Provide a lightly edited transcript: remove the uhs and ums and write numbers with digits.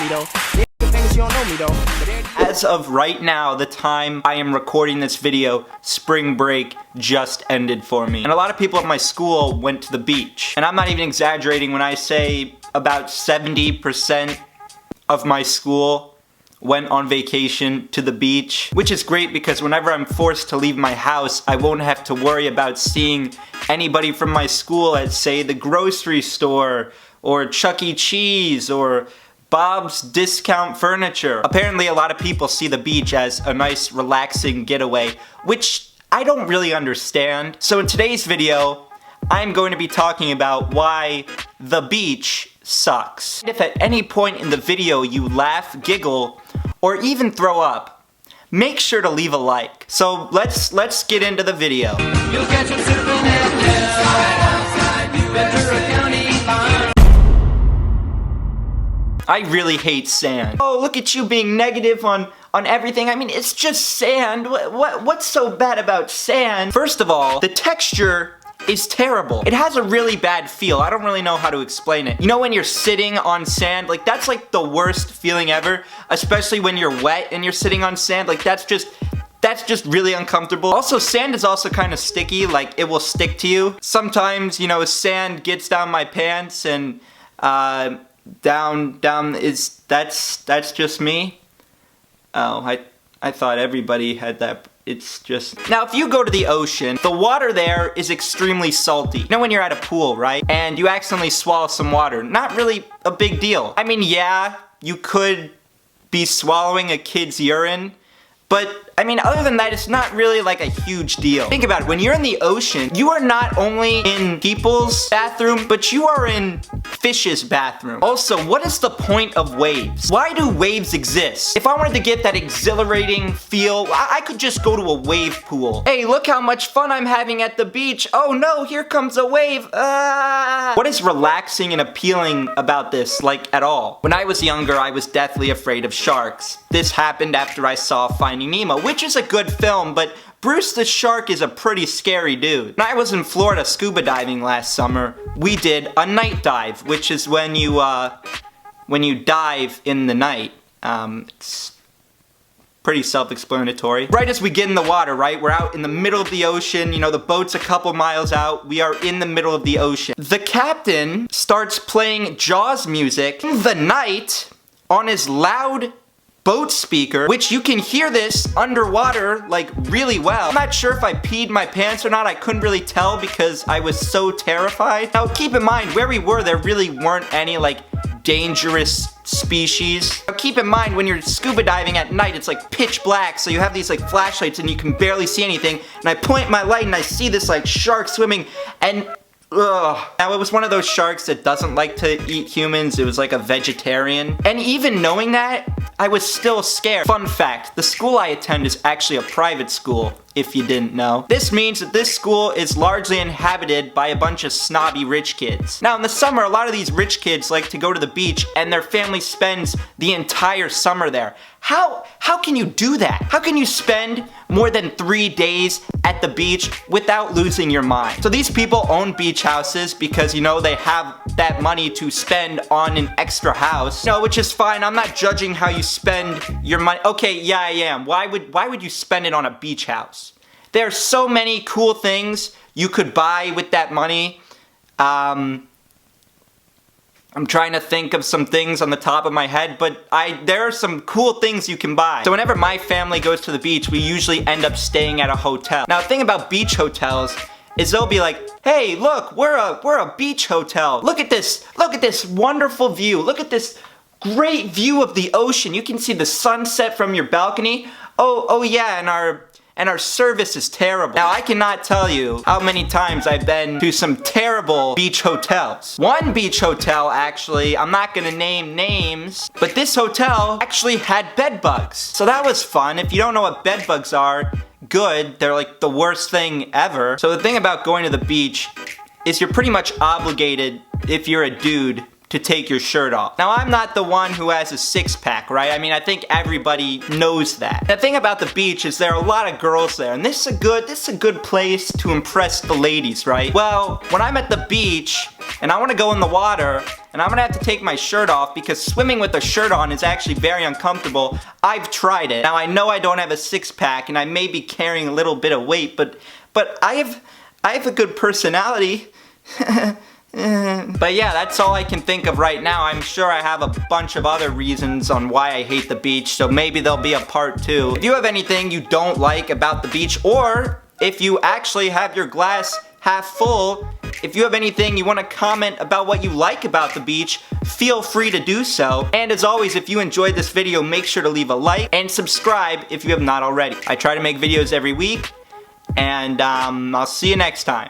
me though. Nigga famous, you don't know me though. As of right now, the time I am recording this video, spring break just ended for me. And a lot of people at my school went to the beach. And I'm not even exaggerating when I say about 70% of my school went on vacation to the beach, which is great because whenever I'm forced to leave my house, I won't have to worry about seeing anybody from my school at, say, the grocery store or Chuck E. Cheese or Bob's Discount Furniture. Apparently a lot of people see the beach as a nice relaxing getaway, which I don't really understand. So in today's video, I'm going to be talking about why the beach sucks. If at any point in the video you laugh, giggle, or even throw up, make sure to leave a like. So let's get into the video. You'll catch them surfing at New Ventura County line. I really hate sand. Oh, look at you being negative on everything. I mean, it's just sand. What's so bad about sand? First of all, the texture is terrible. It has a really bad feel. I don't really know how to explain it. You know when you're sitting on sand? Like, that's like the worst feeling ever, especially when you're wet and you're sitting on sand. Like, that's just really uncomfortable. Also, sand is also kind of sticky. Like, it will stick to you. Sometimes, you know, sand gets down my pants and down is that's just me. Oh, I thought everybody had that. It's just... Now, if you go to the ocean, the water there is extremely salty. You know when you're at a pool, right? And you accidentally swallow some water. Not really a big deal. I mean, yeah, you could be swallowing a kid's urine, but I mean, other than that, it's not really like a huge deal. Think about it, when you're in the ocean, you are not only in people's bathroom, but you are in fish's bathroom. Also, what is the point of waves? Why do waves exist? If I wanted to get that exhilarating feel, I could just go to a wave pool. Hey, look how much fun I'm having at the beach. Oh no, here comes a wave. What is relaxing and appealing about this, like, at all? When I was younger, I was deathly afraid of sharks. This happened after I saw Finding Nemo, which is a good film, but Bruce the shark is a pretty scary dude. When I was in Florida scuba diving last summer, we did a night dive, which is when you dive in the night. It's pretty self-explanatory. Right as we get in the water, right, we're out in the middle of the ocean, you know, the boat's a couple miles out, we are in the middle of the ocean. The captain starts playing Jaws music in the night on his loud boat speaker, which you can hear this underwater, like, really well. I'm not sure if I peed my pants or not. I couldn't really tell because I was so terrified. Now, keep in mind, where we were, there really weren't any, like, dangerous species. Now, keep in mind, when you're scuba diving at night, it's like pitch black, so you have these, like, flashlights and you can barely see anything, and I point my light and I see this, like, shark swimming, and ugh. Now, it was one of those sharks that doesn't like to eat humans. It was like a vegetarian. And even knowing that, I was still scared. Fun fact, the school I attend is actually a private school, if you didn't know. This means that this school is largely inhabited by a bunch of snobby rich kids. Now, in the summer, a lot of these rich kids like to go to the beach and their family spends the entire summer there. How can you do that? How can you spend more than 3 days at the beach without losing your mind? So these people own beach houses because, you know, they have that money to spend on an extra house. No, which is fine. I'm not judging how you spend your money. Okay, yeah, I am. Why would you spend it on a beach house? There are so many cool things you could buy with that money. I'm trying to think of some things on the top of my head, but there are some cool things you can buy. So whenever my family goes to the beach, we usually end up staying at a hotel. Now, the thing about beach hotels is they'll be like, hey, look, we're a beach hotel. Look at this wonderful view. Look at this great view of the ocean. You can see the sunset from your balcony. Oh yeah, and our service is terrible. Now, I cannot tell you how many times I've been to some terrible beach hotels. One beach hotel, actually, I'm not gonna name names, but this hotel actually had bed bugs. So that was fun. If you don't know what bed bugs are, good. They're like the worst thing ever. So the thing about going to the beach is you're pretty much obligated, if you're a dude, to take your shirt off. Now, I'm not the one who has a six-pack, right? I mean, I think everybody knows that. The thing about the beach is there are a lot of girls there, and this is a good place to impress the ladies, right? Well, when I'm at the beach and I want to go in the water, and I'm gonna have to take my shirt off because swimming with a shirt on is actually very uncomfortable. I've tried it. Now I know I don't have a six-pack and I may be carrying a little bit of weight, but I have a good personality. But yeah, that's all I can think of right now. I'm sure I have a bunch of other reasons on why I hate the beach, so maybe there'll be a part 2. If you have anything you don't like about the beach, or if you actually have your glass half full, if you have anything you want to comment about what you like about the beach, feel free to do so. And as always, if you enjoyed this video, make sure to leave a like and subscribe if you have not already. I try to make videos every week, and I'll see you next time.